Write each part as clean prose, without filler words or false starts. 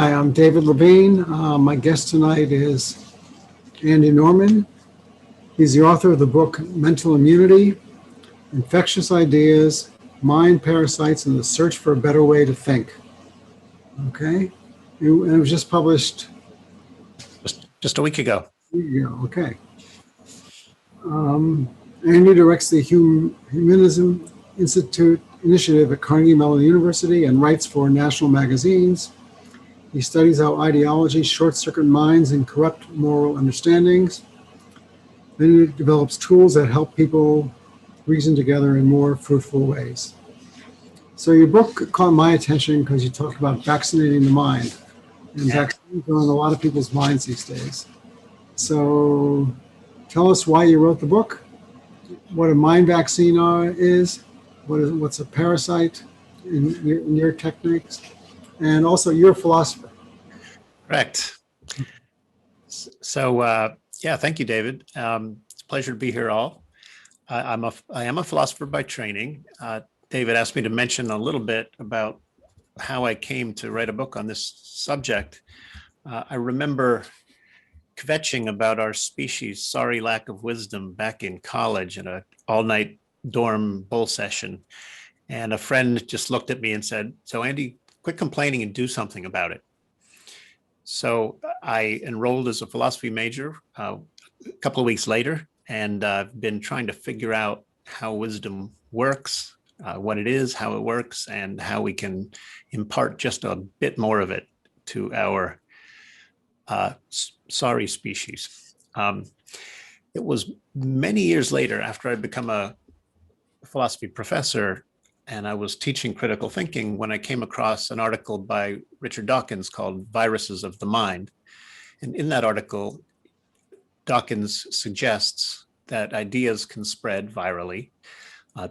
Hi, I'm David Levine. My guest tonight is Andy Norman. He's the author of the book Mental Immunity, Infectious Ideas, Mind-Parasites, and the Search for a Better Way to Think. Okay? And it was just published just a week ago. Okay. Andy directs the Humanism Initiative at Carnegie Mellon University and writes for national magazines. He studies how ideology short-circuit minds and corrupt moral understandings. Then he develops tools that help people reason together in more fruitful ways. So your book caught my attention because you talk about vaccinating the mind. And vaccines are on a lot of people's minds these days. So tell us why you wrote the book, what a mind vaccine is, what's a parasite in your techniques, and also you're a philosopher. Correct. So, yeah, thank you, David. It's a pleasure to be here all. I am a philosopher by training. David asked me to mention a little bit about how I came to write a book on this subject. I remember kvetching about our species' sorry lack of wisdom back in college in an all-night dorm bull session. And a friend just looked at me and said, "So Andy, quit complaining and do something about it." So I enrolled as a philosophy major a couple of weeks later, and I've been trying to figure out how wisdom works, what it is, how it works, and how we can impart just a bit more of it to our sorry species. It was many years later, after I'd become a philosophy professor and I was teaching critical thinking, when I came across an article by Richard Dawkins called Viruses of the Mind. And in that article, Dawkins suggests that ideas can spread virally.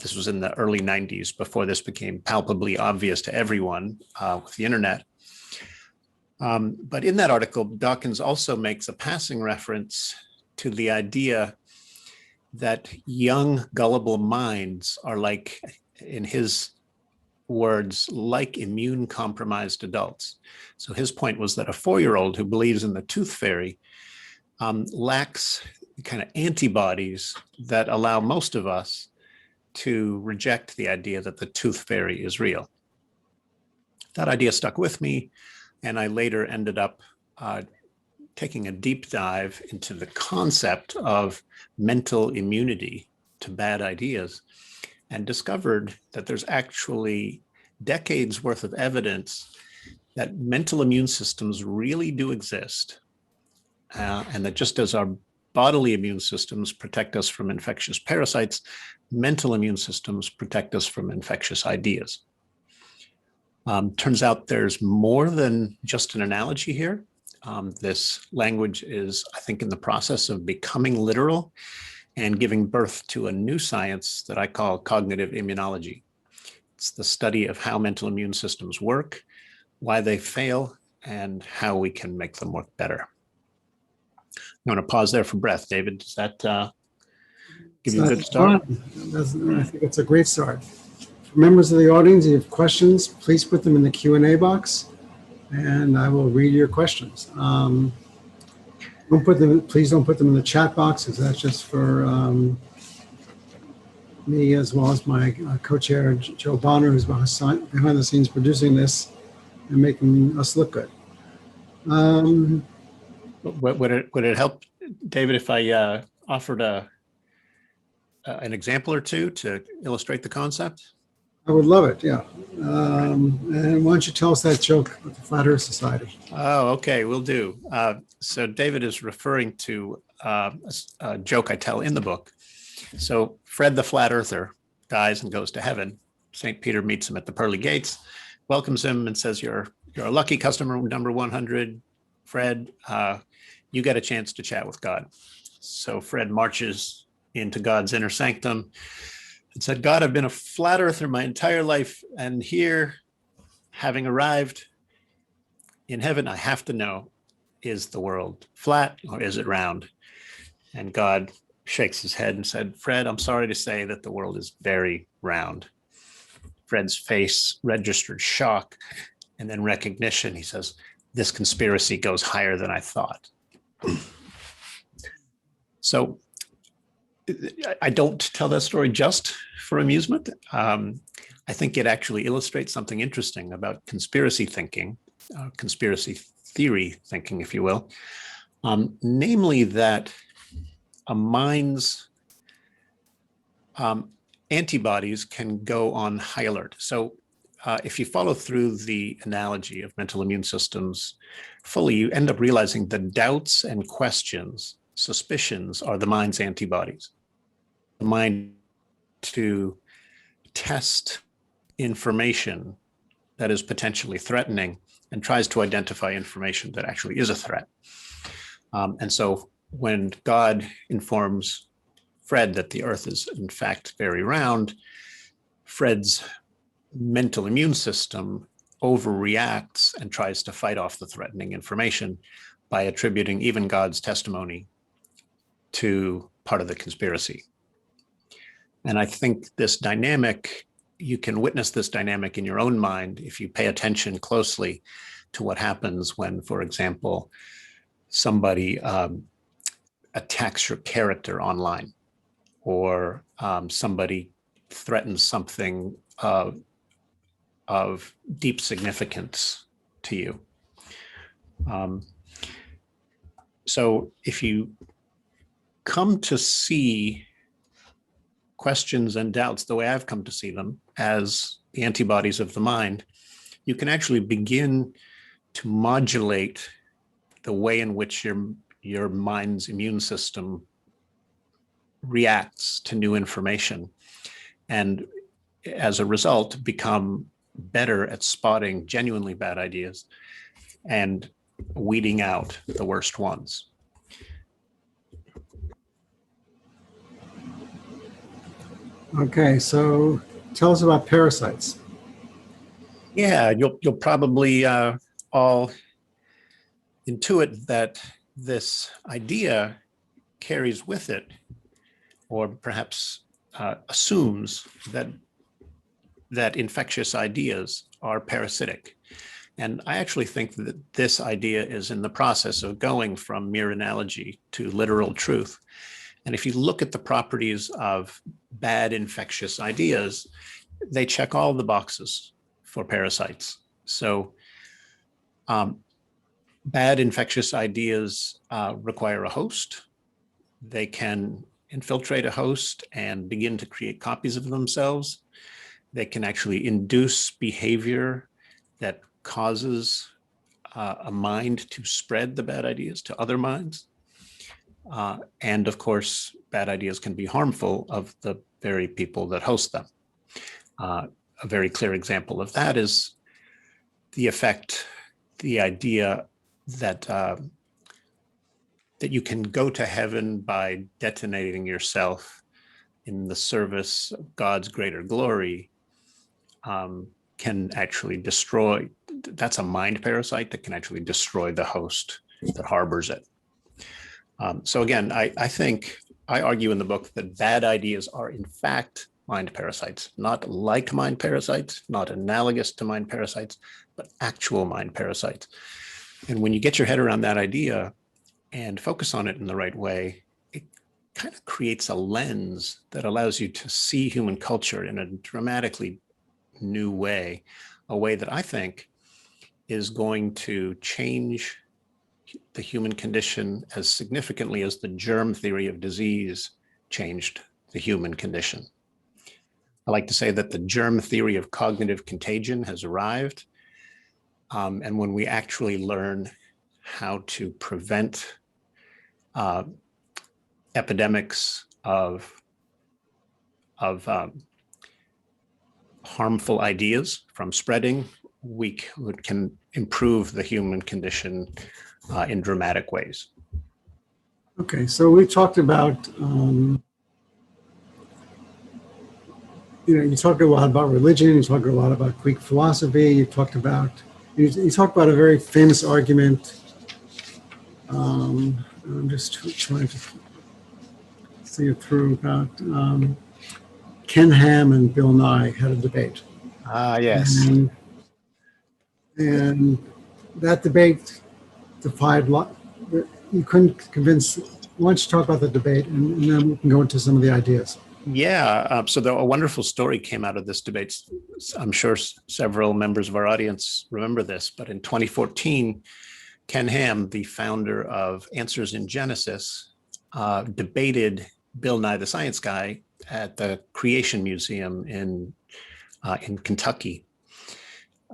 This was in the early 90s, before this became palpably obvious to everyone with the internet. But in that article, Dawkins also makes a passing reference to the idea that young, gullible minds are like, in his words, like immune compromised adults. So his point was that a 4-year-old who believes in the tooth fairy lacks kind of antibodies that allow most of us to reject the idea that the tooth fairy is real. That idea stuck with me, and I later ended up taking a deep dive into the concept of mental immunity to bad ideas, and discovered that there's actually decades worth of evidence that mental immune systems really do exist, and that just as our bodily immune systems protect us from infectious parasites, mental immune systems protect us from infectious ideas. Turns out there's more than just an analogy here. This language is, I think, in the process of becoming literal and giving birth to a new science that I call cognitive immunology. It's the study of how mental immune systems work, why they fail, and how we can make them work better. I'm going to pause there for breath. David, does that give you a good start? I think it's a great start. For members of the audience, if you have questions, please put them in the Q&A box, and I will read your questions. Please don't put them in the chat box, because that's just for me, as well as my co-chair, Joe Bonner, who's behind the scenes producing this and making us look good. Would it help, David, if I offered an example or two to illustrate the concept? I would love it, yeah. And why don't you tell us that joke with the Flat Earth Society? Oh, okay, will do. So David is referring to a joke I tell in the book. So Fred the Flat Earther dies and goes to heaven. St. Peter meets him at the pearly gates, welcomes him and says, you're a lucky customer number 100. Fred, you get a chance to chat with God. So Fred marches into God's inner sanctum and said, God, I've been a flat earther my entire life, and here, having arrived in heaven, I have to know, is the world flat or is it round? And God shakes his head and said, Fred, I'm sorry to say that the world is very round. Fred's face registered shock and then recognition. He says, this conspiracy goes higher than I thought. So I don't tell that story just for amusement. I think it actually illustrates something interesting about conspiracy thinking, conspiracy theory thinking, if you will, namely that a mind's antibodies can go on high alert. So if you follow through the analogy of mental immune systems fully, you end up realizing that doubts and questions, suspicions, are the mind's antibodies. The mind to test information that is potentially threatening and tries to identify information that actually is a threat. And so when God informs Fred that the earth is in fact very round, Fred's mental immune system overreacts and tries to fight off the threatening information by attributing even God's testimony to part of the conspiracy. And I think this dynamic, you can witness this dynamic in your own mind if you pay attention closely to what happens when, for example, somebody attacks your character online, or somebody threatens something of deep significance to you. So if you come to see questions and doubts the way I've come to see them, as the antibodies of the mind, you can actually begin to modulate the way in which your mind's immune system reacts to new information, and as a result become better at spotting genuinely bad ideas and weeding out the worst ones. Okay, so tell us about parasites. Yeah, you'll probably all intuit that this idea carries with it, or perhaps assumes that infectious ideas are parasitic. And I actually think that this idea is in the process of going from mere analogy to literal truth. And if you look at the properties of bad infectious ideas, they check all the boxes for parasites. So bad infectious ideas require a host. They can infiltrate a host and begin to create copies of themselves. They can actually induce behavior that causes a mind to spread the bad ideas to other minds. And of course, bad ideas can be harmful of the very people that host them. A very clear example of that is the idea that that you can go to heaven by detonating yourself in the service of God's greater glory, can actually destroy. That's a mind parasite that can actually destroy the host that harbors it. So again, I argue in the book that bad ideas are in fact mind parasites, not like mind parasites, not analogous to mind parasites, but actual mind parasites. And when you get your head around that idea and focus on it in the right way, it kind of creates a lens that allows you to see human culture in a dramatically new way, a way that I think is going to change the human condition as significantly as the germ theory of disease changed the human condition. I like to say that the germ theory of cognitive contagion has arrived. And when we actually learn how to prevent epidemics of harmful ideas from spreading, we can improve the human condition in dramatic ways. Okay, so we talked about, you talked a lot about religion, you talked a lot about Greek philosophy, you talked about a very famous argument. I'm just trying to see it through about Ken Ham and Bill Nye had a debate. Yes. And that debate defied lot. You couldn't convince. Why don't you talk about the debate, and then we can go into some of the ideas. Yeah, so a wonderful story came out of this debate. I'm sure several members of our audience remember this, but in 2014, Ken Ham, the founder of Answers in Genesis, debated Bill Nye the Science Guy at the Creation Museum in Kentucky.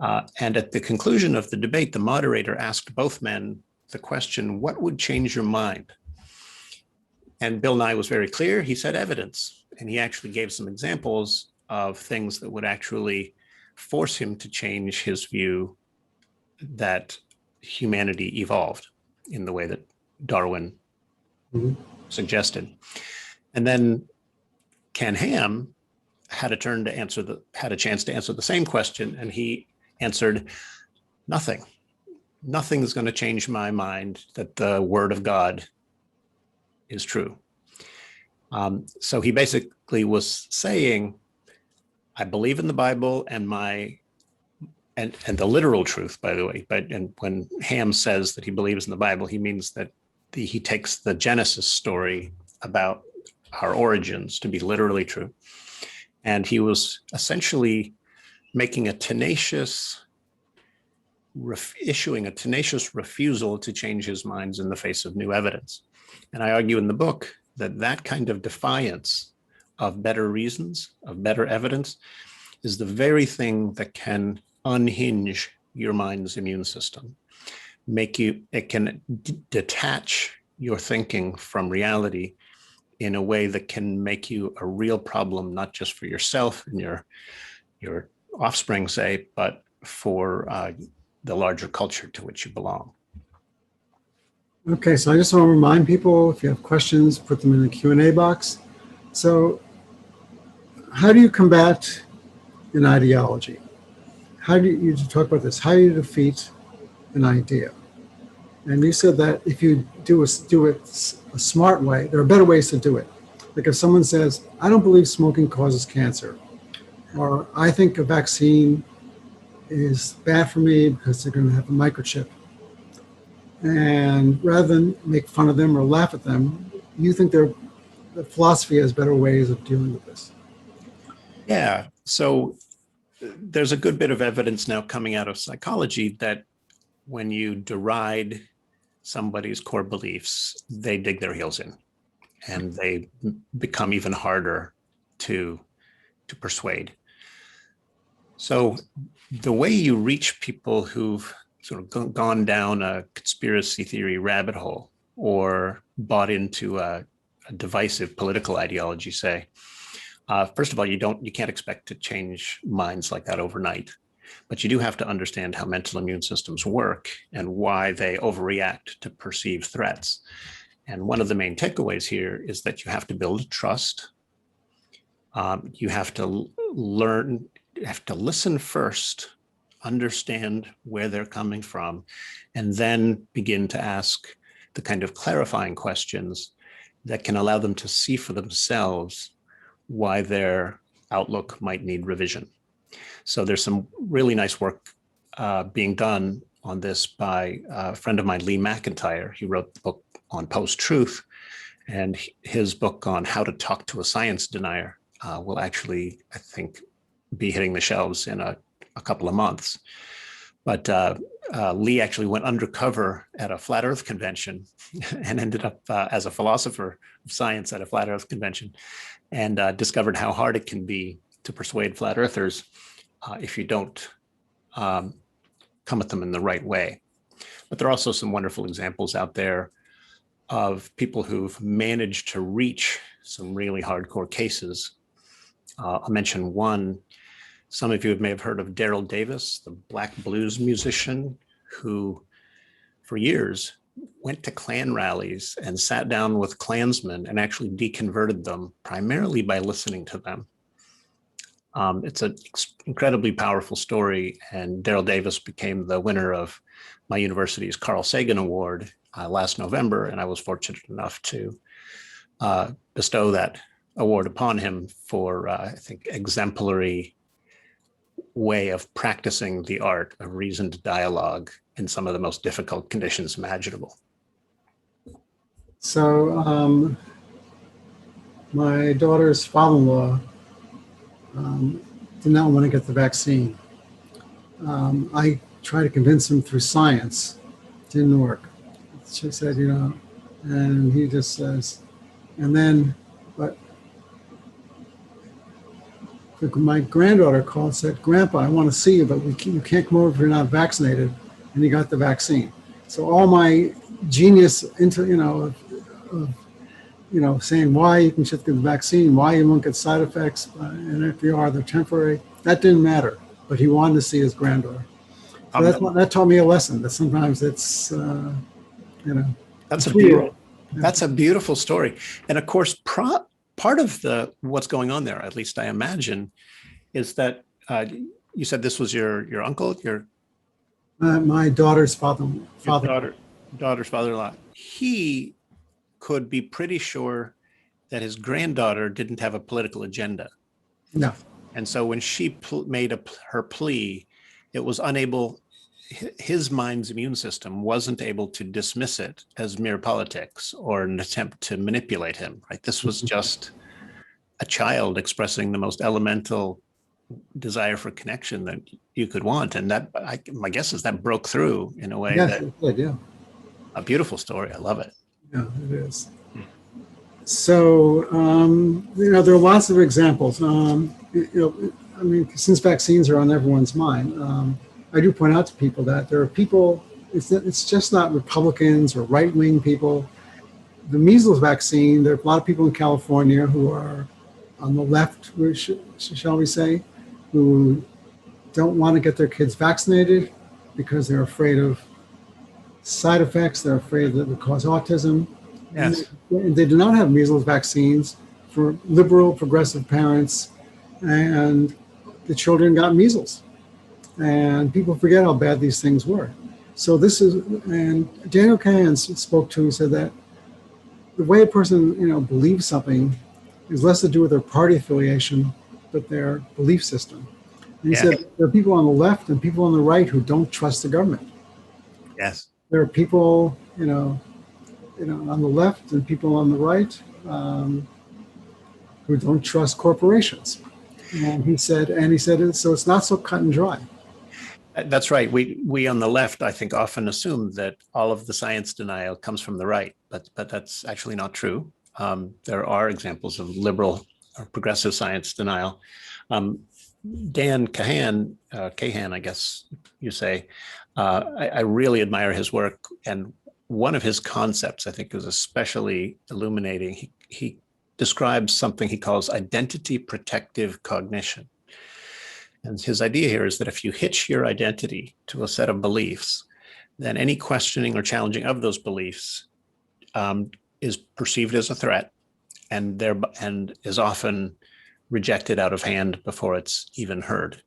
And at the conclusion of the debate, the moderator asked both men the question, what would change your mind? And Bill Nye was very clear. He said evidence. And he actually gave some examples of things that would actually force him to change his view that humanity evolved in the way that Darwin suggested. And then Ken Ham had a chance to answer the same question, and he answered, nothing. Nothing is going to change my mind that the word of God is true. So he basically was saying, I believe in the Bible and the literal truth, by the way. And when Ham says that he believes in the Bible, he means that he takes the Genesis story about our origins to be literally true. And he was essentially making issuing a tenacious refusal to change his minds in the face of new evidence. And I argue in the book that kind of defiance of better reasons, of better evidence, is the very thing that can unhinge your mind's immune system. It can detach your thinking from reality in a way that can make you a real problem, not just for yourself and your offspring, say, but for the larger culture to which you belong. Okay, so I just want to remind people, if you have questions, put them in the Q&A box. So how do you combat an ideology? How do you talk about this? How do you defeat an idea? And you said that if you do it a smart way, there are better ways to do it. Like if someone says, I don't believe smoking causes cancer, or I think a vaccine is bad for me because they're going to have a microchip. And rather than make fun of them or laugh at them, you think the philosophy has better ways of dealing with this. Yeah, so there's a good bit of evidence now coming out of psychology that when you deride somebody's core beliefs, they dig their heels in and they become even harder to persuade. So the way you reach people who've sort of gone down a conspiracy theory rabbit hole or bought into a divisive political ideology, say, first of all, you can't expect to change minds like that overnight, but you do have to understand how mental immune systems work and why they overreact to perceived threats. And one of the main takeaways here is that you have to build trust. You have to learn, you have to listen first, understand where they're coming from, and then begin to ask the kind of clarifying questions that can allow them to see for themselves why their outlook might need revision. So there's some really nice work being done on this by a friend of mine, Lee McIntyre. He wrote the book on post-truth, and his book on how to talk to a science denier will actually, I think, be hitting the shelves in a couple of months. But Lee actually went undercover at a flat Earth convention and ended up as a philosopher of science at a flat Earth convention, and discovered how hard it can be to persuade flat earthers if you don't come at them in the right way. But there are also some wonderful examples out there of people who've managed to reach some really hardcore cases. I'll mention one. Some of you may have heard of Daryl Davis, the black blues musician who for years went to Klan rallies and sat down with Klansmen and actually deconverted them primarily by listening to them. It's an incredibly powerful story, and Daryl Davis became the winner of my university's Carl Sagan Award last November, and I was fortunate enough to bestow that award upon him for, I think, exemplary way of practicing the art of reasoned dialogue in some of the most difficult conditions imaginable. So my daughter's father-in-law did not want to get the vaccine. I tried to convince him through science. Didn't work. She said, and he just says, and then, but my granddaughter called and said, "Grandpa, I want to see you, but you can't come over if you're not vaccinated." And he got the vaccine. So all my genius into, saying why you can get the vaccine, why you won't get side effects, and if you are, they're temporary, that didn't matter. But he wanted to see his granddaughter. So that taught me a lesson, that sometimes it's, that's it's a beautiful story. And of course, part of what's going on there, at least I imagine, is that you said this was your uncle, my daughter's father. Daughter's father-in-law. He could be pretty sure that his granddaughter didn't have a political agenda. No. And so when she made her plea, it was unable, his mind's immune system wasn't able to dismiss it as mere politics or an attempt to manipulate him, right? This was just a child expressing the most elemental desire for connection that you could want. And that, my guess is that broke through in a way Yes, it did, yeah. A beautiful story. I love it. Yeah, it is. So, there are lots of examples. Since vaccines are on everyone's mind, I do point out to people that there are people, it's just not Republicans or right-wing people. The measles vaccine, there are a lot of people in California who are on the left, shall we say, who don't want to get their kids vaccinated because they're afraid of side effects. They're afraid that it would cause autism. Yes. And they do not have measles vaccines for liberal, progressive parents, and the children got measles. And people forget how bad these things were. So and Daniel Kahneman spoke to, said that the way a person, believes something is less to do with their party affiliation, but their belief system. And he said there are people on the left and people on the right who don't trust the government. Yes. There are people, on the left and people on the right who don't trust corporations. And he said, so it's not so cut and dry. That's right. We on the left, I think, often assume that all of the science denial comes from the right, but that's actually not true. There are examples of liberal or progressive science denial. Dan Kahan, I guess you say, I really admire his work. And one of his concepts, I think, is especially illuminating. He describes something he calls identity protective cognition. And his idea here is that if you hitch your identity to a set of beliefs, then any questioning or challenging of those beliefs is perceived as a threat and is often rejected out of hand before it's even heard.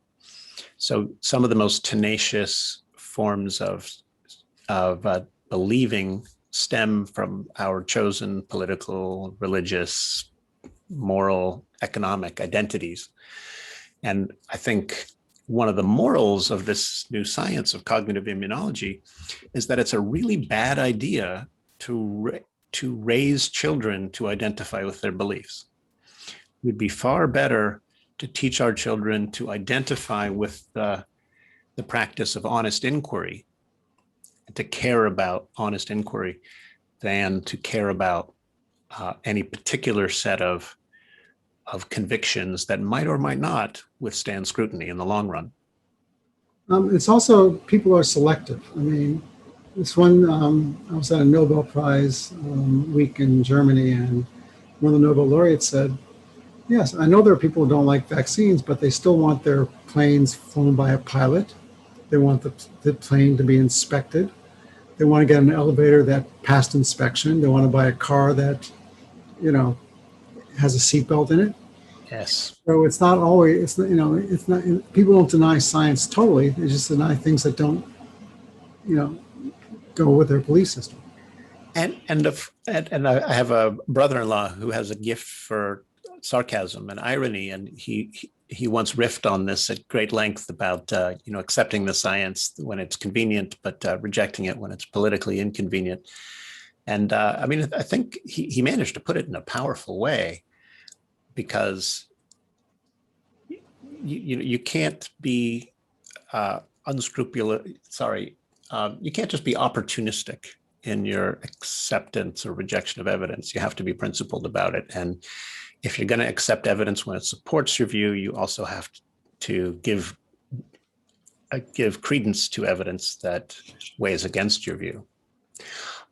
So some of the most tenacious forms of believing stem from our chosen political, religious, moral, economic identities. And I think one of the morals of this new science of cognitive immunology is that it's a really bad idea to raise children to identify with their beliefs. It would be far better to teach our children to identify with the practice of honest inquiry, and to care about honest inquiry, than to care about any particular set of convictions that might or might not withstand scrutiny in the long run. It's also, people are selective. I mean, this one, I was at a Nobel Prize week in Germany, and one of the Nobel laureates said, yes, I know there are people who don't like vaccines, but they still want their planes flown by a pilot. They want the plane to be inspected. They want to get an elevator that passed inspection. They want to buy a car that, has a seatbelt in it. Yes. So it's not always, it's not, people don't deny science totally. They just deny things that don't, go with their belief system. And I have a brother-in-law who has a gift for sarcasm and irony, and he he once riffed on this at great length about accepting the science when it's convenient, but rejecting it when it's politically inconvenient. And I mean, I think he managed to put it in a powerful way, because you can't be unscrupulous. Sorry, you can't just be opportunistic in your acceptance or rejection of evidence. You have to be principled about it. And if you're going to accept evidence when it supports your view, you also have to give credence to evidence that weighs against your view.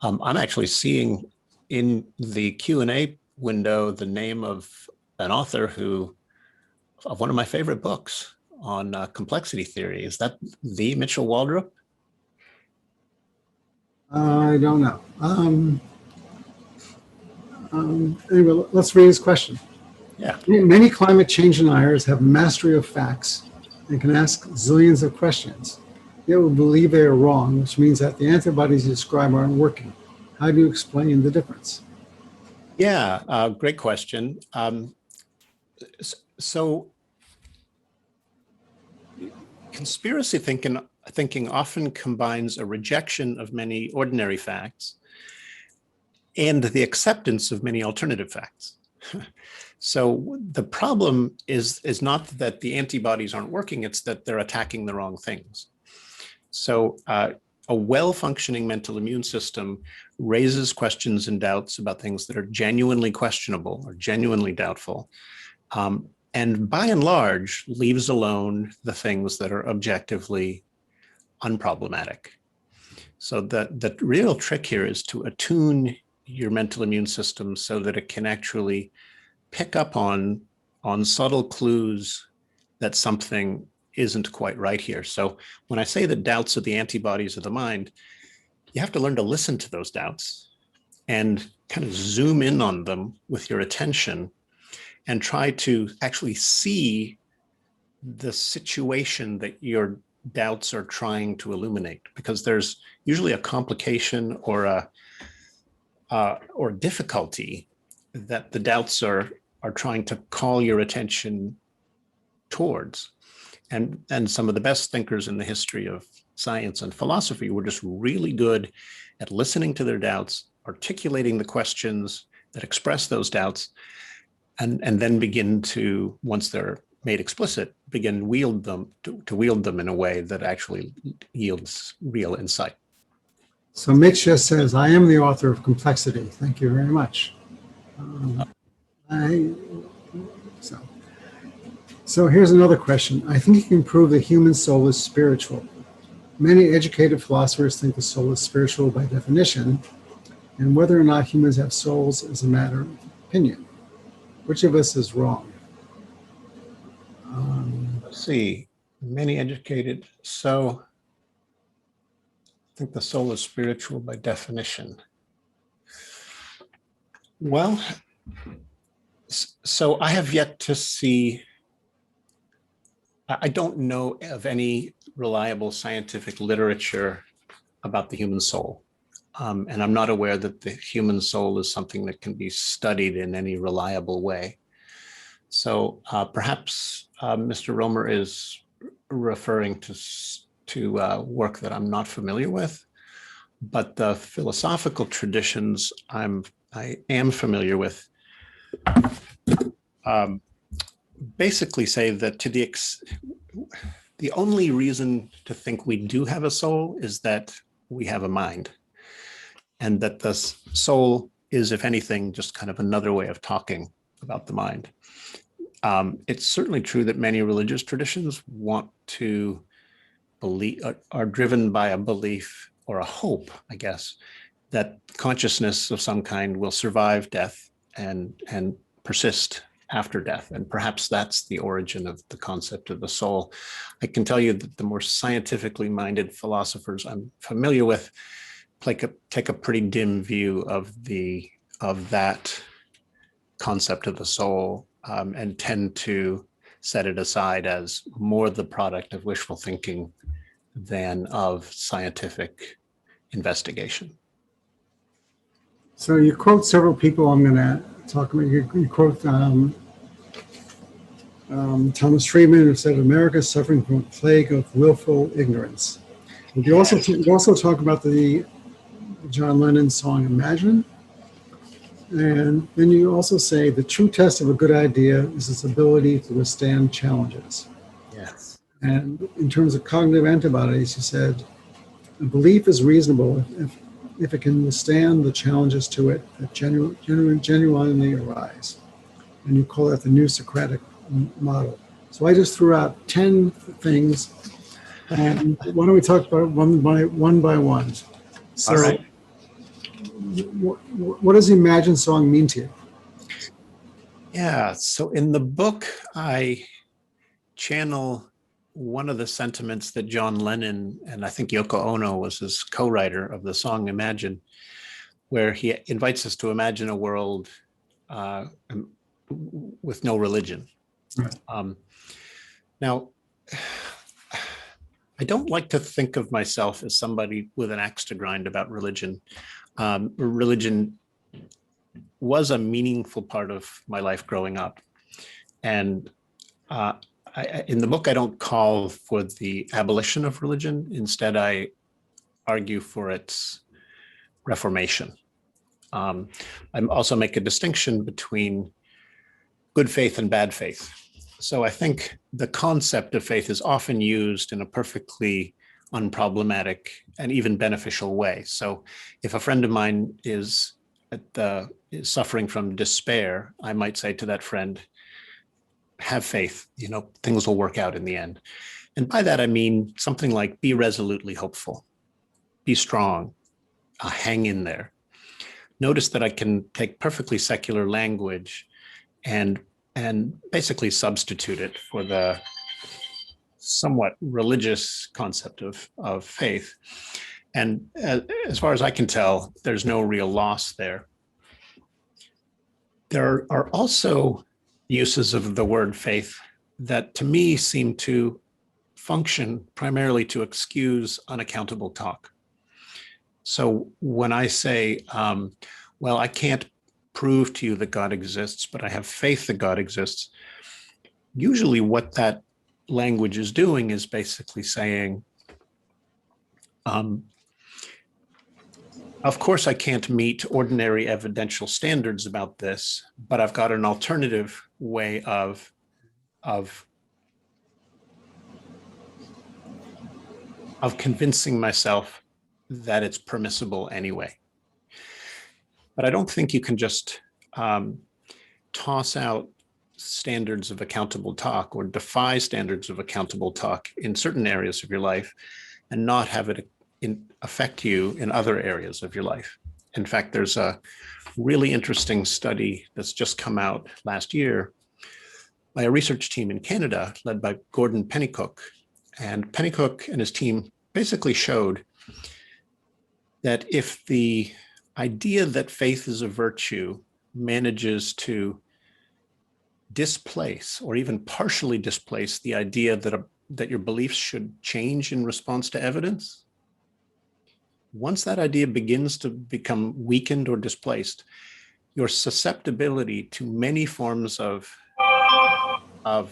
I'm actually seeing in the Q&A window the name of an author of one of my favorite books on complexity theory. Is that the Mitchell Waldrop? I don't know. Anyway, let's read his question. Yeah. Many climate change deniers have mastery of facts and can ask zillions of questions, yet will believe they are wrong, which means that the antibodies you describe aren't working. How do you explain the difference? Yeah, great question. So conspiracy thinking often combines a rejection of many ordinary facts and the acceptance of many alternative facts. So the problem is not that the antibodies aren't working, it's that they're attacking the wrong things. So a well-functioning mental immune system raises questions and doubts about things that are genuinely questionable or genuinely doubtful, and by and large leaves alone the things that are objectively unproblematic. So the real trick here is to attune your mental immune system so that it can actually pick up on subtle clues that something isn't quite right here. So when I say that doubts are the antibodies of the mind, you have to learn to listen to those doubts and kind of zoom in on them with your attention and try to actually see the situation that your doubts are trying to illuminate, because there's usually a complication or difficulty that the doubts are trying to call your attention towards. And some of the best thinkers in the history of science and philosophy were just really good at listening to their doubts, articulating the questions that express those doubts, and then begin to, once they're made explicit, begin to wield them in a way that actually yields real insight. So Mitch just says, I am the author of Complexity. Thank you very much. So here's another question. I think you can prove the human soul is spiritual. Many educated philosophers think the soul is spiritual by definition, and whether or not humans have souls is a matter of opinion. Which of us is wrong? Let's see. Many educated. So I think the soul is spiritual by definition. Well, so I have yet to see, I don't know of any reliable scientific literature about the human soul. And I'm not aware that the human soul is something that can be studied in any reliable way. So perhaps Mr. Romer is referring to work that I'm not familiar with, but the philosophical traditions I am familiar with basically say that the only reason to think we do have a soul is that we have a mind, and that the soul is, if anything, just kind of another way of talking about the mind. It's certainly true that many religious traditions want to believe, are driven by a belief or a hope, I guess, that consciousness of some kind will survive death and persist after death. And perhaps that's the origin of the concept of the soul. I can tell you that the more scientifically minded philosophers I'm familiar with take a pretty dim view of that concept of the soul, and tend to set it aside as more the product of wishful thinking than of scientific investigation. So you quote several people I'm going to talk about. You quote Thomas Friedman, who said America is suffering from a plague of willful ignorance. You also talk about the John Lennon song Imagine. And then you also say the true test of a good idea is its ability to withstand challenges. Yes. And in terms of cognitive antibodies, you said a belief is reasonable if it can withstand the challenges to it that genuinely arise. And you call that the new Socratic model. So I just threw out 10 things. And why don't we talk about one by one? So, all right. What does the Imagine song mean to you? Yeah. So in the book, I channel one of the sentiments that John Lennon, and I think Yoko Ono was his co-writer of the song Imagine, where he invites us to imagine a world with no religion. Right. Now, I don't like to think of myself as somebody with an axe to grind about religion. Religion was a meaningful part of my life growing up. And in the book, I don't call for the abolition of religion. Instead, I argue for its reformation. I also make a distinction between good faith and bad faith. So I think the concept of faith is often used in a perfectly unproblematic and even beneficial way. So if a friend of mine is suffering from despair, I might say to that friend, have faith, things will work out in the end. And by that, I mean something like be resolutely hopeful, be strong, hang in there. Notice that I can take perfectly secular language and basically substitute it for the somewhat religious concept of faith. And as far as I can tell, there's no real loss there. There are also uses of the word faith that to me seem to function primarily to excuse unaccountable talk. So when I say, well, I can't prove to you that God exists, but I have faith that God exists, usually what that language is doing is basically saying, of course I can't meet ordinary evidential standards about this, but I've got an alternative way of convincing myself that it's permissible anyway. But I don't think you can just toss out standards of accountable talk or defy standards of accountable talk in certain areas of your life and not have it affect you in other areas of your life. In fact, there's a really interesting study that's just come out last year by a research team in Canada led by Gordon Pennycook. And Pennycook and his team basically showed that if the idea that faith is a virtue manages to displace or even partially displace the idea that your beliefs should change in response to evidence, once that idea begins to become weakened or displaced, your susceptibility to many forms of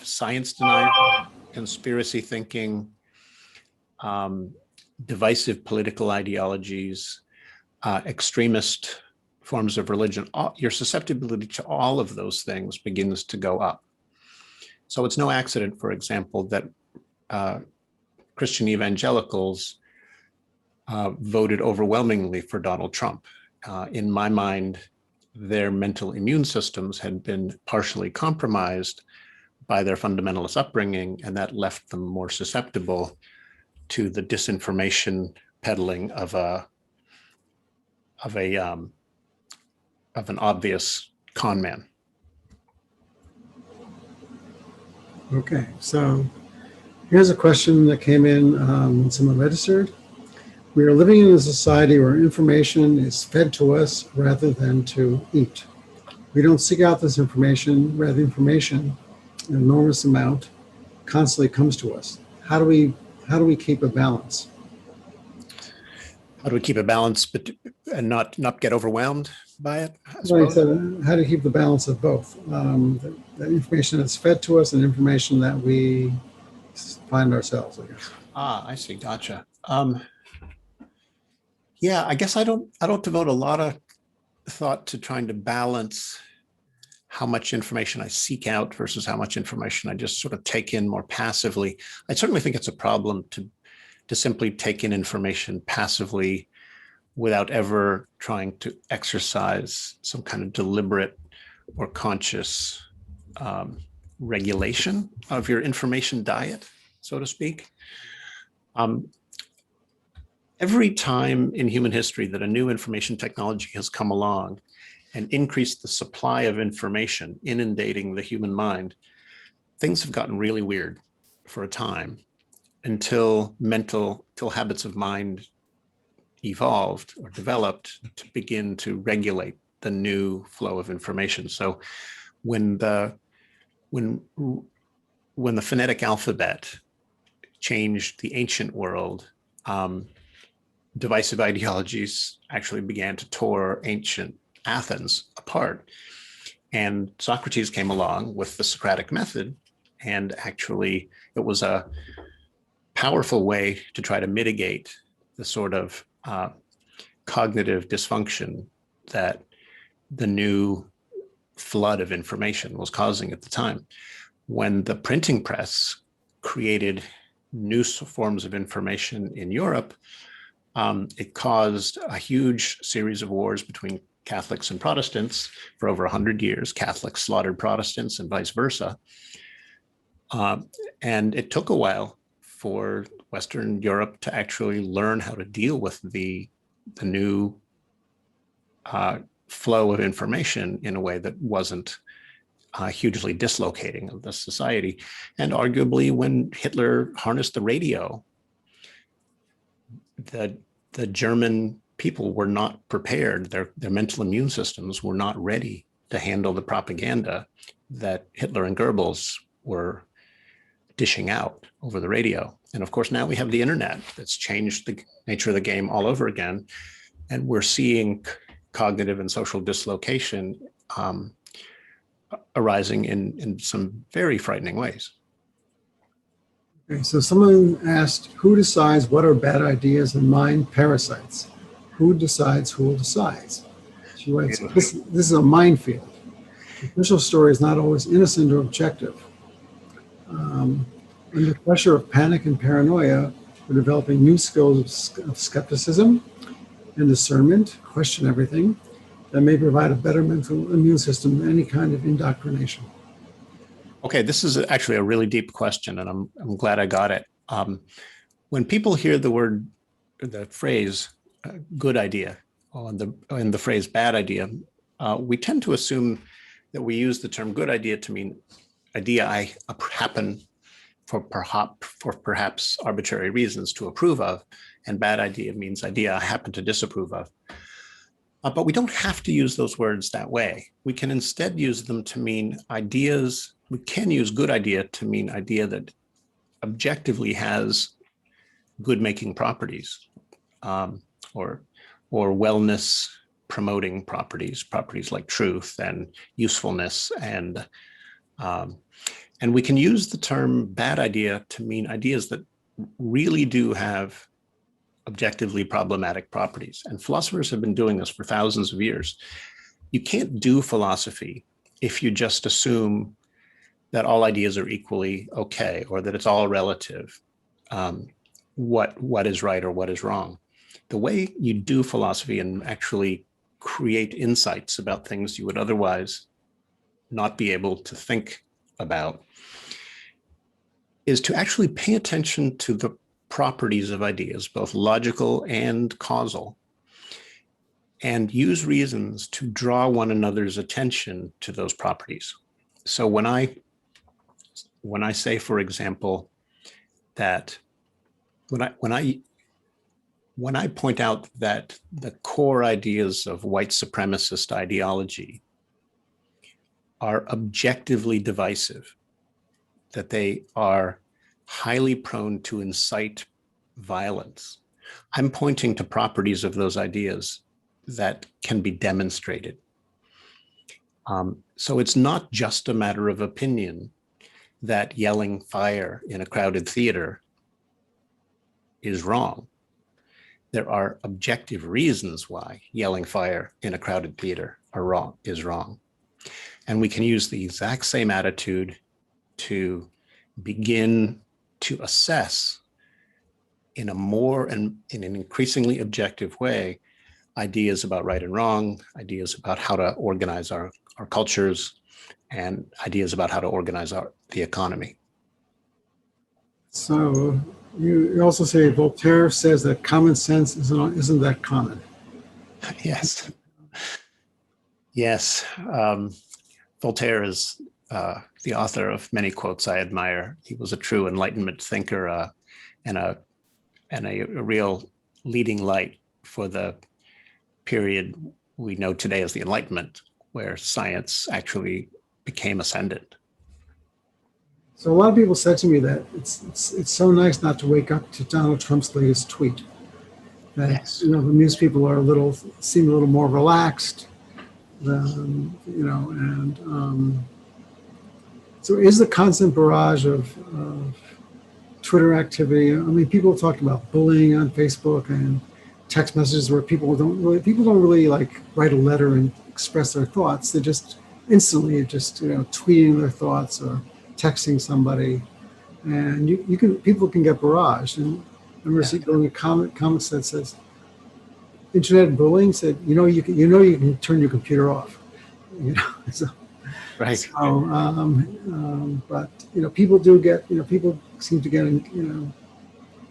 science denial, conspiracy thinking, divisive political ideologies, extremist forms of religion, your susceptibility to all of those things begins to go up. So it's no accident, for example, that Christian evangelicals voted overwhelmingly for Donald Trump. In my mind, their mental immune systems had been partially compromised by their fundamentalist upbringing, and that left them more susceptible to the disinformation peddling of an obvious con man. Okay, so here's a question that came in when someone registered. We are living in a society where information is fed to us rather than to eat. We don't seek out this information, rather information, an enormous amount, constantly comes to us. How do we keep a balance? How do we keep a balance and not get overwhelmed by it, I Like I suppose. said, how to keep the balance of both. The information that's fed to us and information that we find ourselves, I guess. Ah, I see. Gotcha. Yeah, I guess I don't devote a lot of thought to trying to balance how much information I seek out versus how much information I just sort of take in more passively. I certainly think it's a problem to simply take in information passively without ever trying to exercise some kind of deliberate or conscious regulation of your information diet, so to speak. Every time in human history that a new information technology has come along and increased the supply of information inundating the human mind, things have gotten really weird for a time until habits of mind evolved or developed to begin to regulate the new flow of information. So when the phonetic alphabet changed the ancient world, divisive ideologies actually began to tear ancient Athens apart. And Socrates came along with the Socratic method, and actually it was a powerful way to try to mitigate the sort of cognitive dysfunction that the new flood of information was causing at the time. When the printing press created new forms of information in Europe, it caused a huge series of wars between Catholics and Protestants for over 100 years. Catholics slaughtered Protestants and vice versa. And it took a while for Western Europe to actually learn how to deal with the new flow of information in a way that wasn't hugely dislocating of the society. And arguably, when Hitler harnessed the radio, the German people were not prepared. Their mental immune systems were not ready to handle the propaganda that Hitler and Goebbels were dishing out over the radio. And of course, now we have the internet that's changed the nature of the game all over again. And we're seeing cognitive and social dislocation arising in some very frightening ways. Okay, so someone asked, who decides what are bad ideas and mind parasites? Who decides who decides? She writes, this is a minefield. The official story is not always innocent or objective. Under pressure of panic and paranoia, we're developing new skills of skepticism and discernment, question everything, that may provide a better mental immune system than any kind of indoctrination. Okay, this is actually a really deep question, and I'm glad I got it. When people hear the phrase "good idea" and the phrase "bad idea," we tend to assume that we use the term "good idea" to mean idea I happen for perhaps arbitrary reasons to approve of, and bad idea means idea I happen to disapprove of. But we don't have to use those words that way. We can instead use them to mean ideas. We can use good idea to mean idea that objectively has good making properties, or wellness promoting properties like truth and usefulness, and we can use the term bad idea to mean ideas that really do have objectively problematic properties. And philosophers have been doing this for thousands of years. You can't do philosophy if you just assume that all ideas are equally okay, or that it's all relative, what is right or what is wrong. The way you do philosophy and actually create insights about things you would otherwise not be able to think about is to actually pay attention to the properties of ideas, both logical and causal, and use reasons to draw one another's attention to those properties. So when I say, for example, that when I point out that the core ideas of white supremacist ideology are objectively divisive, that they are highly prone to incite violence, I'm pointing to properties of those ideas that can be demonstrated. So it's not just a matter of opinion that yelling fire in a crowded theater is wrong. There are objective reasons why yelling fire in a crowded theater is wrong. And we can use the exact same attitude to begin to assess in an increasingly objective way ideas about right and wrong, ideas about how to organize our cultures, and ideas about how to organize the economy. So you also say Voltaire says that common sense isn't that common. Yes. Yes. Voltaire is the author of many quotes I admire. He was a true Enlightenment thinker and a real leading light for the period we know today as the Enlightenment, where science actually became ascendant. So a lot of people said to me that it's so nice not to wake up to Donald Trump's latest tweet. That Yes. the news people seem a little more relaxed. So is the constant barrage of Twitter activity? I mean, people talk about bullying on Facebook and text messages where people don't really like write a letter and express their thoughts. They just instantly tweeting their thoughts or texting somebody, and people can get barraged. And I remember going a comment that says, "Internet bullying," said, you can turn your computer off. So, Right. So, but people do get people seem to get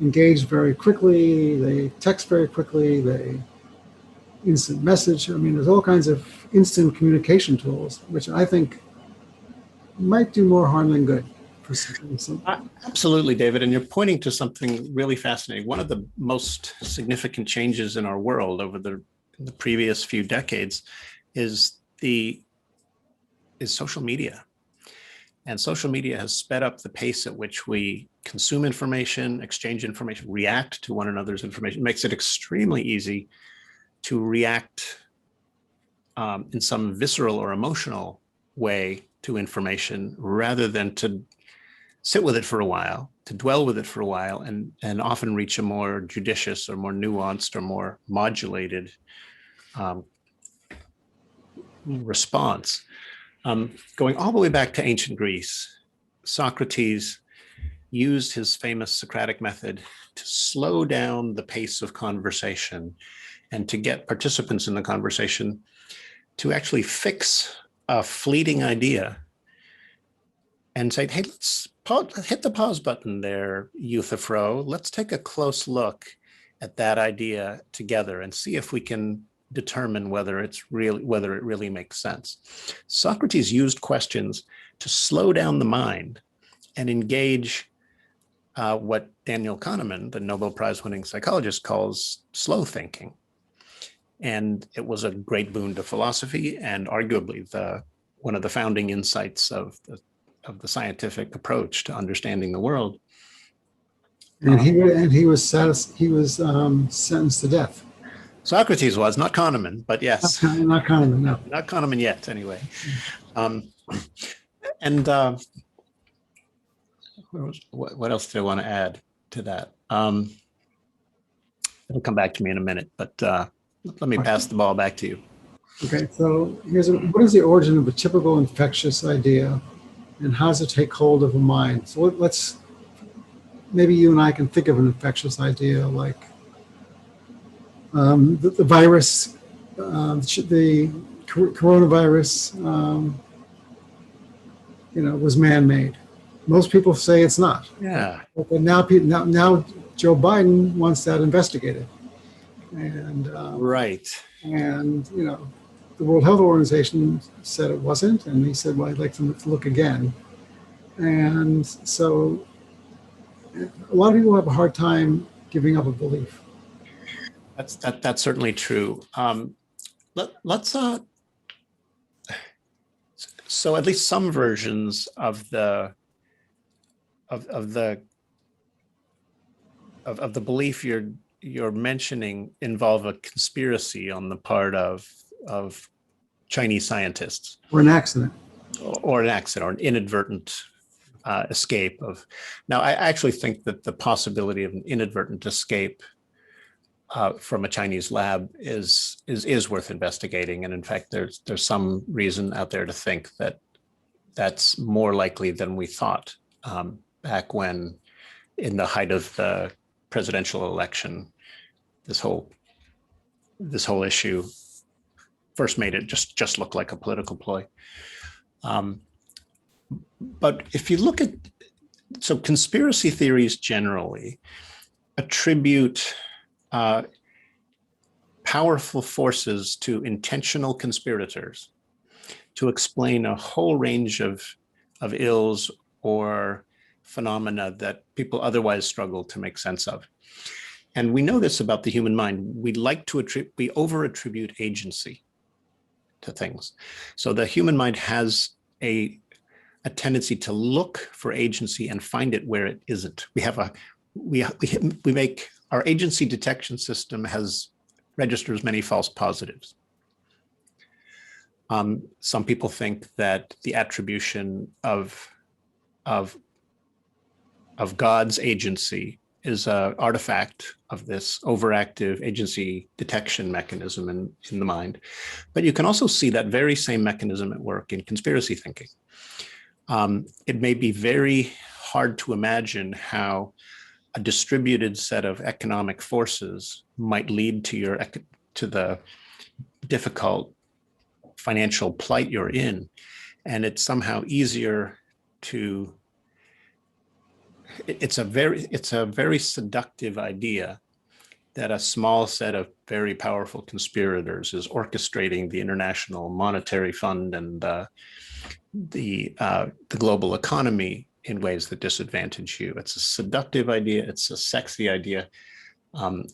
engaged very quickly. They text very quickly. They instant message. I mean, there's all kinds of instant communication tools, which I think might do more harm than good. Absolutely, David. And you're pointing to something really fascinating. One of the most significant changes in our world over the previous few decades is social media. And social media has sped up the pace at which we consume information, exchange information, react to one another's information. It makes it extremely easy to react in some visceral or emotional way to information rather than to sit with it for a while, to dwell with it for a while, and often reach a more judicious or more nuanced or more modulated response. Going all the way back to ancient Greece, Socrates used his famous Socratic method to slow down the pace of conversation and to get participants in the conversation to actually fix a fleeting idea and say, hey, let's hit the pause button there, Euthyphro. Let's take a close look at that idea together and see if we can determine whether it really makes sense. Socrates used questions to slow down the mind and engage what Daniel Kahneman, the Nobel Prize-winning psychologist, calls slow thinking. And it was a great boon to philosophy and arguably one of the founding insights of the scientific approach to understanding the world. And he was sentenced to death. Socrates was, not Kahneman, but yes. Not Kahneman, no. Not Kahneman yet, anyway. What else did I want to add to that? It'll come back to me in a minute, but let me pass the ball back to you. Okay, so what is the origin of a typical infectious idea, and how does it take hold of a mind? So let's, maybe you and I can think of an infectious idea like the virus, the coronavirus, was man-made. Most people say it's not. Yeah. But now Joe Biden wants that investigated, and right. And the World Health Organization said it wasn't, and he said, "Well, I'd like to look again." And so, a lot of people have a hard time giving up a belief. That's certainly true. Let's so at least some versions of the belief you're you're mentioning involve a conspiracy on the part of Chinese scientists, or an accident. or an accident, or an inadvertent escape of. Now, I actually think that the possibility of an inadvertent escape from a Chinese lab is worth investigating, and in fact, there's some reason out there to think that that's more likely than we thought back when, in the height of the presidential election, this whole issue first made it just look like a political ploy. But if you look at, so conspiracy theories generally attribute powerful forces to intentional conspirators to explain a whole range of ills or phenomena that people otherwise struggle to make sense of. And we know this about the human mind. We over attribute agency to things. So the human mind has a tendency to look for agency and find it where it isn't. Our agency detection system registers many false positives. Some people think that the attribution of God's agency is an artifact of this overactive agency detection mechanism in the mind. But you can also see that very same mechanism at work in conspiracy thinking. It may be very hard to imagine how a distributed set of economic forces might lead to the difficult financial plight you're in, and it's somehow easier to. It's a very seductive idea that a small set of very powerful conspirators is orchestrating the International Monetary Fund and the global economy in ways that disadvantage you. It's a seductive idea. It's a sexy idea.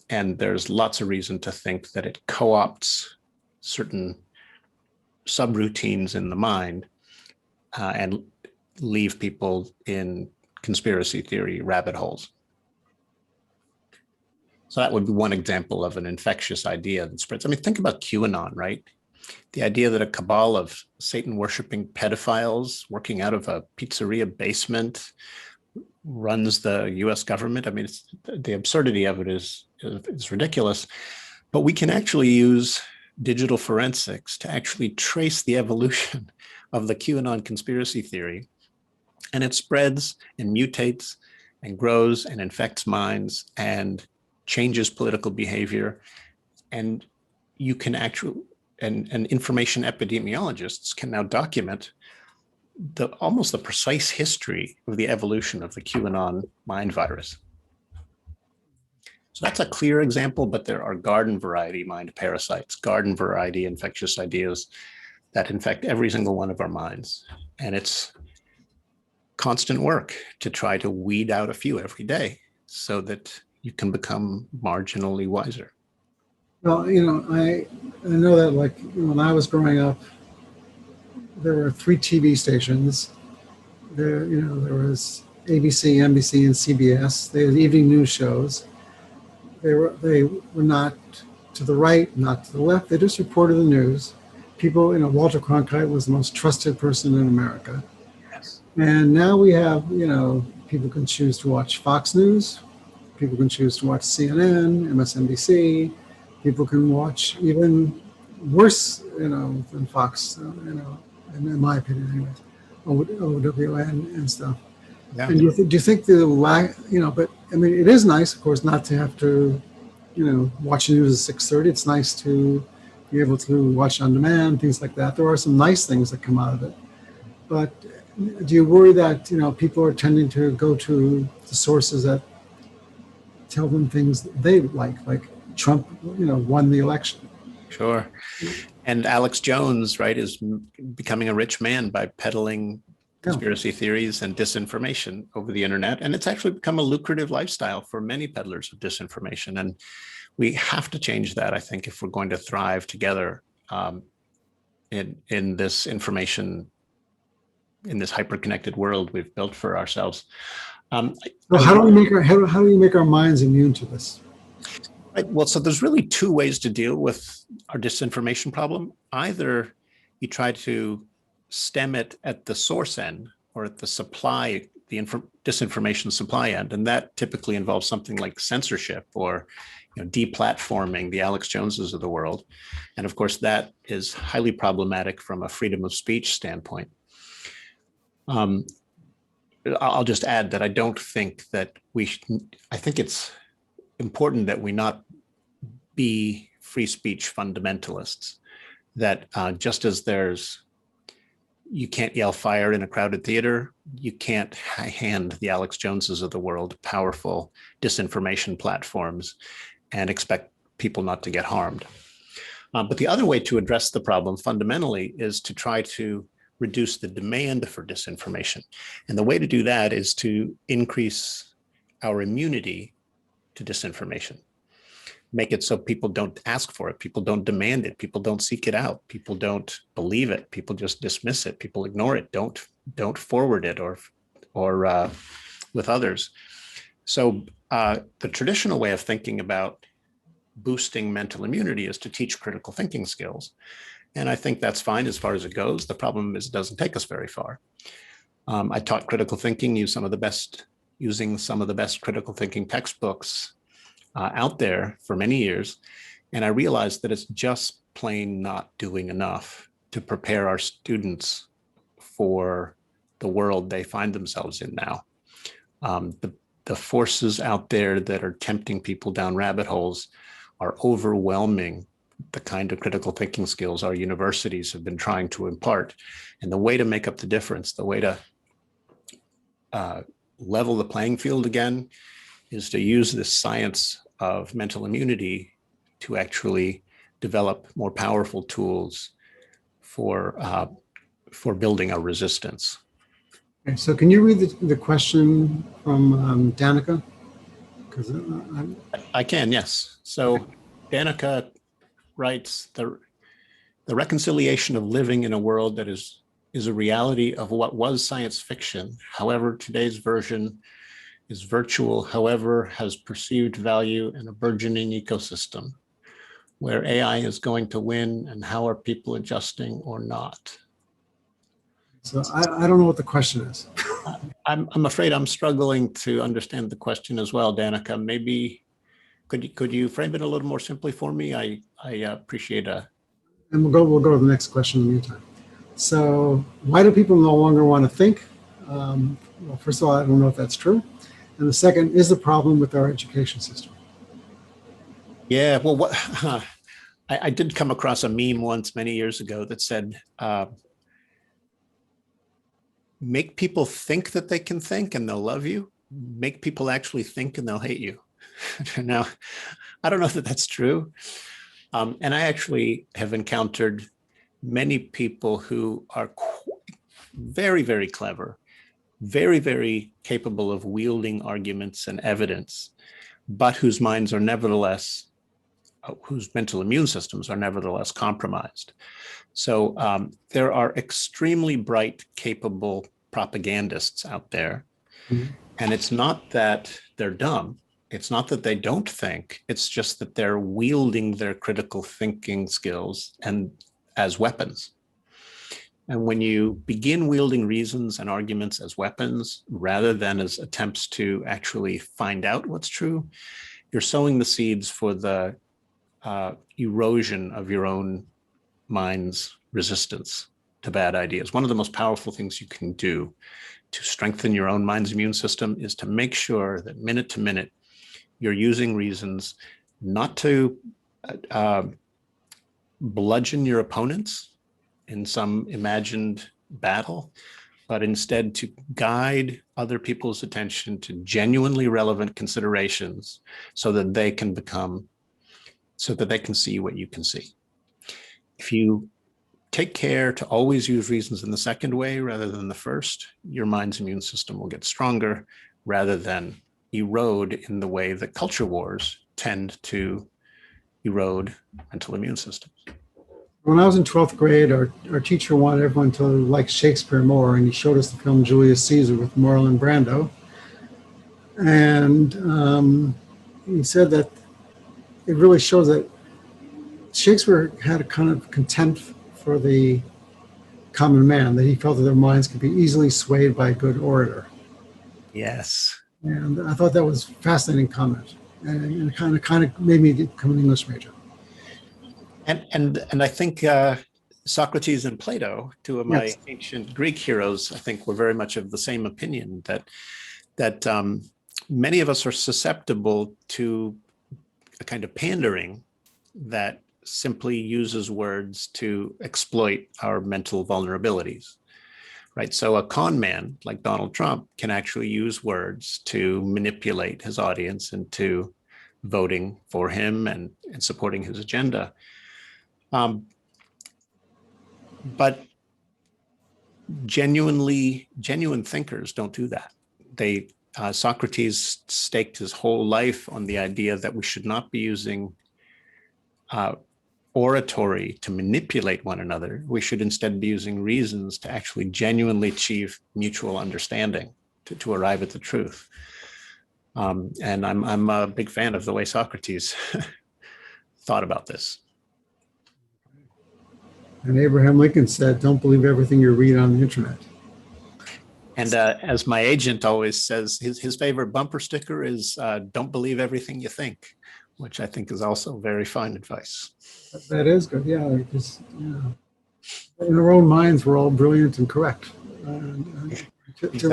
And there's lots of reason to think that it co-opts certain subroutines in the mind and leave people in conspiracy theory rabbit holes. So that would be one example of an infectious idea that spreads. I mean, think about QAnon, right? The idea that a cabal of Satan-worshiping pedophiles working out of a pizzeria basement runs the US government. I mean, the absurdity of it is ridiculous, but we can actually use digital forensics to actually trace the evolution of the QAnon conspiracy theory. And it spreads and mutates and grows and infects minds and changes political behavior. And you can actually, and information epidemiologists can now document almost the precise history of the evolution of the QAnon mind virus. So that's a clear example, but there are garden variety mind parasites, garden variety infectious ideas that infect every single one of our minds. And it's constant work to try to weed out a few every day so that you can become marginally wiser. Well, I know that, like, when I was growing up, there were 3 TV stations. There was ABC, NBC, and CBS. They had evening news shows. They were not to the right, not to the left. They just reported the news. People, Walter Cronkite was the most trusted person in America. Yes. And now we have, people can choose to watch Fox News. People can choose to watch CNN, MSNBC. People can watch even worse, than Fox, in my opinion, anyways, OWN and stuff. Yeah. And do you think the lack, but I mean, it is nice, of course, not to have to, watch the news at 6:30. It's nice to be able to watch on demand, things like that. There are some nice things that come out of it. But do you worry that, people are tending to go to the sources that tell them things they like Trump, won the election? Sure. And Alex Jones, right, is becoming a rich man by peddling conspiracy theories and disinformation over the internet. And it's actually become a lucrative lifestyle for many peddlers of disinformation. And we have to change that, I think, if we're going to thrive together in this information, in this hyper-connected world we've built for ourselves. Well, how do we make our minds immune to this? Right. Well, so there's really two ways to deal with our disinformation problem. Either you try to stem it at the source end or at the supply, the disinformation supply end, and that typically involves something like censorship or deplatforming the Alex Joneses of the world. And of course, that is highly problematic from a freedom of speech standpoint. I'll just add that I don't think that I think it's important that we not be free speech fundamentalists, that just as you can't yell fire in a crowded theater, you can't hand the Alex Joneses of the world powerful disinformation platforms and expect people not to get harmed. But the other way to address the problem fundamentally is to try to reduce the demand for disinformation. And the way to do that is to increase our immunity to disinformation. Make it so people don't ask for it, people don't demand it, people don't seek it out, people don't believe it, people just dismiss it, people ignore it, don't forward it or with others. So the traditional way of thinking about boosting mental immunity is to teach critical thinking skills. And I think that's fine as far as it goes. The problem is it doesn't take us very far. I taught critical thinking, using some of the best critical thinking textbooks out there for many years. And I realized that it's just plain not doing enough to prepare our students for the world they find themselves in now. The forces out there that are tempting people down rabbit holes are overwhelming the kind of critical thinking skills our universities have been trying to impart. And the way to make up the difference, the way to level the playing field again, is to use this science of mental immunity to actually develop more powerful tools for building our resistance. Okay, so can you read the question from Danica? Because I can, yes. So Danica writes, the reconciliation of living in a world that is a reality of what was science fiction. However, today's version is virtual, however, has perceived value in a burgeoning ecosystem where AI is going to win, and how are people adjusting or not? So I don't know what the question is. I'm afraid I'm struggling to understand the question as well, Danica. Maybe could you frame it a little more simply for me? I appreciate a. And we'll go to the next question in the meantime. So why do people no longer want to think? Well, first of all, I don't know if that's true. And the second is the problem with our education system. Yeah, well, I did come across a meme once many years ago that said, make people think that they can think and they'll love you. Make people actually think and they'll hate you. Now, I don't know that that's true. And I actually have encountered many people who are very, very clever, very, very capable of wielding arguments and evidence, but whose minds are nevertheless, whose mental immune systems are nevertheless compromised. So there are extremely bright, capable propagandists out there. Mm-hmm. And it's not that they're dumb. It's not that they don't think. It's just that they're wielding their critical thinking skills and as weapons. And when you begin wielding reasons and arguments as weapons, rather than as attempts to actually find out what's true, you're sowing the seeds for the erosion of your own mind's resistance to bad ideas. One of the most powerful things you can do to strengthen your own mind's immune system is to make sure that minute to minute, you're using reasons not to bludgeon your opponents in some imagined battle, but instead to guide other people's attention to genuinely relevant considerations so that they can see what you can see. If you take care to always use reasons in the second way rather than the first, your mind's immune system will get stronger rather than erode in the way that culture wars tend to erode mental immune systems. When I was in 12th grade, our teacher wanted everyone to like Shakespeare more, and he showed us the film Julius Caesar with Marlon Brando. And he said that it really shows that Shakespeare had a kind of contempt for the common man, that he felt that their minds could be easily swayed by a good orator. Yes. And I thought that was a fascinating comment, and it kind of made me become an English major. And I think Socrates and Plato, two of my Yes. ancient Greek heroes, I think were very much of the same opinion that many of us are susceptible to a kind of pandering that simply uses words to exploit our mental vulnerabilities, right? So a con man like Donald Trump can actually use words to manipulate his audience into voting for him and supporting his agenda. But genuine thinkers don't do that. Socrates staked his whole life on the idea that we should not be using oratory to manipulate one another. We should instead be using reasons to actually genuinely achieve mutual understanding, to arrive at the truth. And I'm a big fan of the way Socrates thought about this. And Abraham Lincoln said, "Don't believe everything you read on the internet." And as my agent always says, his favorite bumper sticker is "Don't believe everything you think," which I think is also very fine advice. That is good, yeah. Because in our own minds, we're all brilliant and correct, till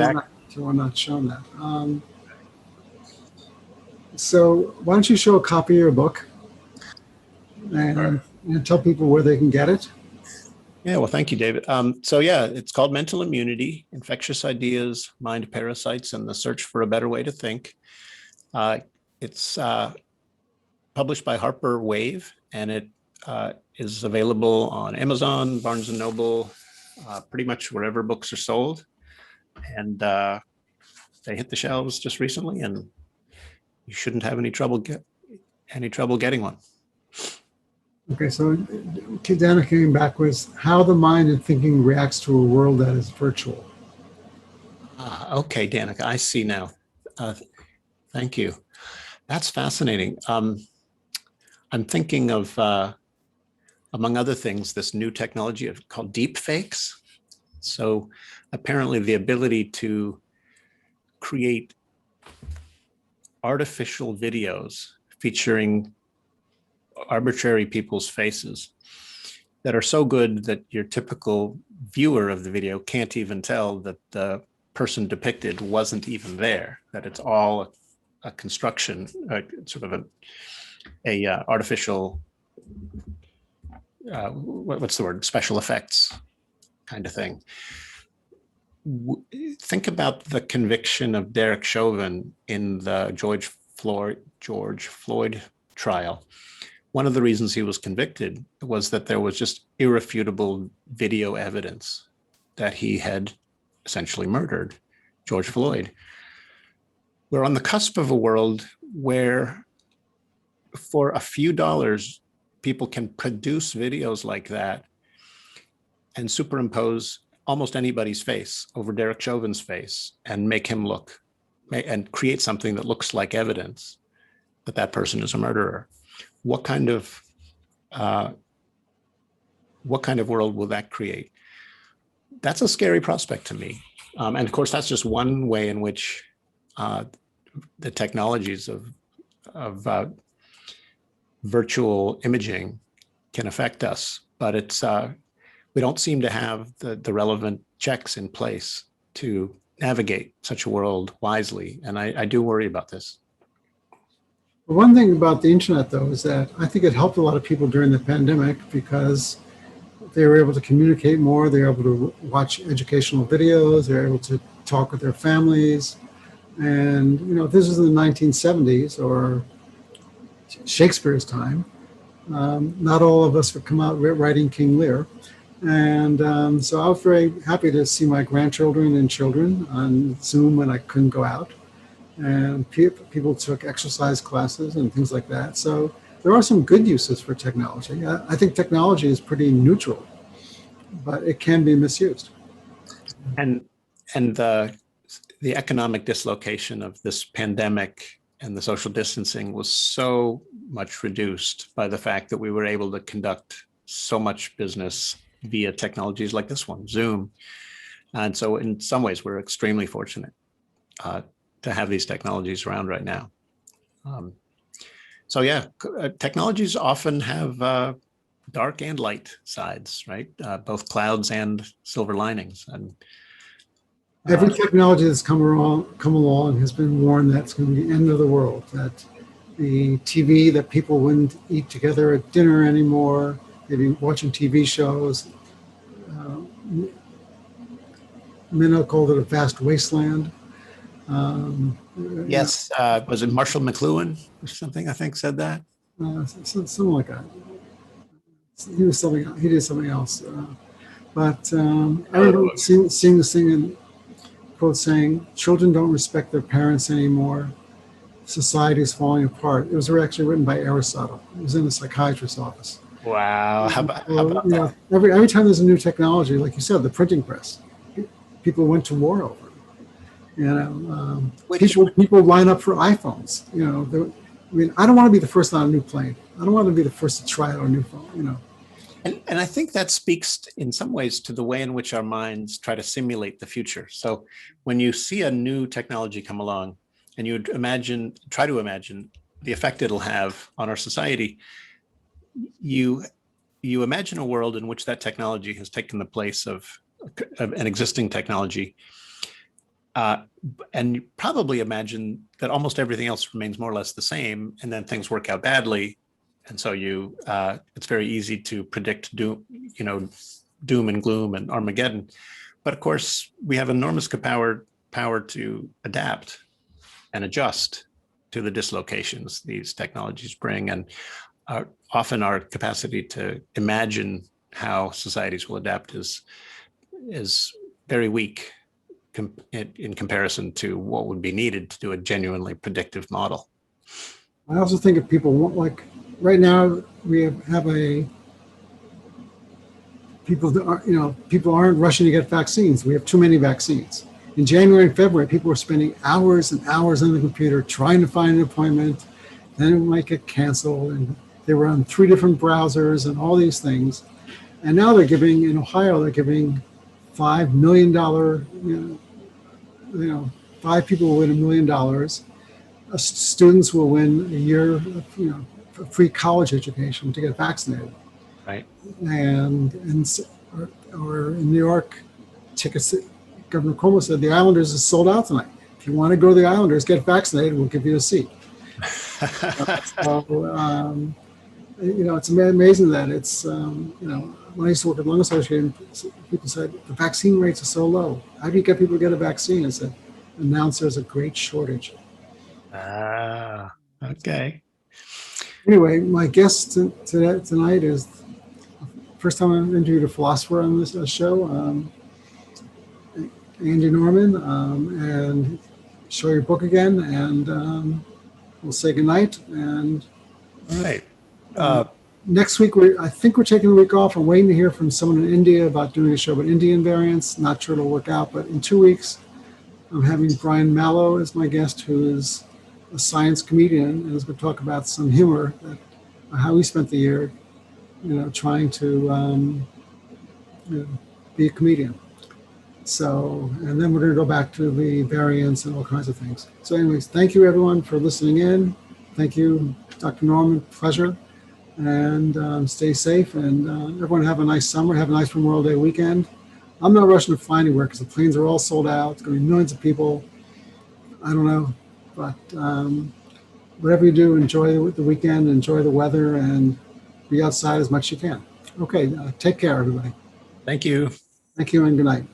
we're not shown that. So why don't you show a copy of your book and tell people where they can get it? Yeah, well, thank you, David. So yeah, it's called Mental Immunity, Infectious Ideas, Mind-Parasites, and the Search for a Better Way to Think. It's published by Harper Wave, and it is available on Amazon, Barnes & Noble, pretty much wherever books are sold. And they hit the shelves just recently, and you shouldn't have any trouble getting one. Okay, so Dana came back with how the mind and thinking reacts to a world that is virtual. Okay, Danica, I see now. Thank you. That's fascinating. I'm thinking of, among other things, this new technology called deep fakes. So apparently the ability to create artificial videos featuring arbitrary people's faces that are so good that your typical viewer of the video can't even tell that the person depicted wasn't even there, that it's all a construction, sort of a artificial, what's the word, special effects kind of thing. Think about the conviction of Derek Chauvin in the George Floyd trial. One of the reasons he was convicted was that there was just irrefutable video evidence that he had essentially murdered George Floyd. We're on the cusp of a world where for a few dollars, people can produce videos like that and superimpose almost anybody's face over Derek Chauvin's face and make him look and create something that looks like evidence that that person is a murderer. What kind of world will that create? That's a scary prospect to me. And of course, that's just one way in which the technologies of virtual imaging can affect us. But it's we don't seem to have the relevant checks in place to navigate such a world wisely. And I do worry about this. One thing about the internet, though, is that I think it helped a lot of people during the pandemic because they were able to communicate more. They were able to watch educational videos. They were able to talk with their families. And, if this was in the 1970s or Shakespeare's time, not all of us would come out writing King Lear. And so I was very happy to see my grandchildren and children on Zoom when I couldn't go out. And people took exercise classes and things like that. So there are some good uses for technology. I think technology is pretty neutral, but it can be misused. And the economic dislocation of this pandemic and the social distancing was so much reduced by the fact that we were able to conduct so much business via technologies like this one, Zoom. And so in some ways, we're extremely fortunate to have these technologies around right now. So yeah, technologies often have dark and light sides, right? Both clouds and silver linings. And every technology that's come along has been warned that it's going to be the end of the world, that the TV, that people wouldn't eat together at dinner anymore, they'd be watching TV shows. Minnow called it a vast wasteland. Yes, was it Marshall McLuhan or something, I think, said that? Something like that. He was something. He did something else. But I remember seeing this thing in quote saying, "Children don't respect their parents anymore. Society is falling apart." It was actually written by Aristotle. It was in a psychiatrist's office. Wow. How about that? Every time there's a new technology, like you said, the printing press, people went to war over it. You know, people line up for iPhones. You know, I mean, I don't want to be the first on a new plane. I don't want to be the first to try out a new phone. You know. And I think that speaks in some ways to the way in which our minds try to simulate the future. So when you see a new technology come along and you try to imagine the effect it'll have on our society, you imagine a world in which that technology has taken the place of an existing technology. And you probably imagine that almost everything else remains more or less the same, and then things work out badly. And so it's very easy to predict doom and gloom and Armageddon. But of course, we have enormous power to adapt and adjust to the dislocations these technologies bring. And often our capacity to imagine how societies will adapt is very weak in comparison to what would be needed to do a genuinely predictive model. I also think if people want, like right now, we have people aren't rushing to get vaccines. We have too many vaccines. In January and February, people were spending hours and hours on the computer trying to find an appointment. Then it might get canceled, and they were on 3 different browsers and all these things. And now in Ohio, they're giving $5 million, 5 people will win $1 million. Students will win a year of, free college education to get vaccinated. Right. And or in New York, tickets, Governor Cuomo said the Islanders is sold out tonight. If you want to go to the Islanders, get vaccinated, we'll give you a seat. It's amazing that it's, when I used to work at Lung Association, people said the vaccine rates are so low. How do you get people to get a vaccine? I said, announce there's a great shortage. Okay. Anyway, my guest tonight is first time I've interviewed a philosopher on this show, Andy Norman, and show your book again, and we'll say goodnight. And all right. Next week, I think we're taking a week off. I'm waiting to hear from someone in India about doing a show about Indian variants. Not sure it'll work out, but in 2 weeks, I'm having Brian Mallow as my guest, who is a science comedian, and is going to talk about some humor, how he spent the year, trying to be a comedian. So, and then we're going to go back to the variants and all kinds of things. So anyways, thank you everyone for listening in. Thank you, Dr. Norman, pleasure. And stay safe, and everyone have a nice summer, have a nice Memorial Day weekend. I'm not rushing to fly anywhere because the planes are all sold out. It's going to be millions of people. I don't know, but whatever you do, enjoy the weekend, enjoy the weather, and be outside as much as you can. Okay, take care, everybody. Thank you. Thank you, and good night.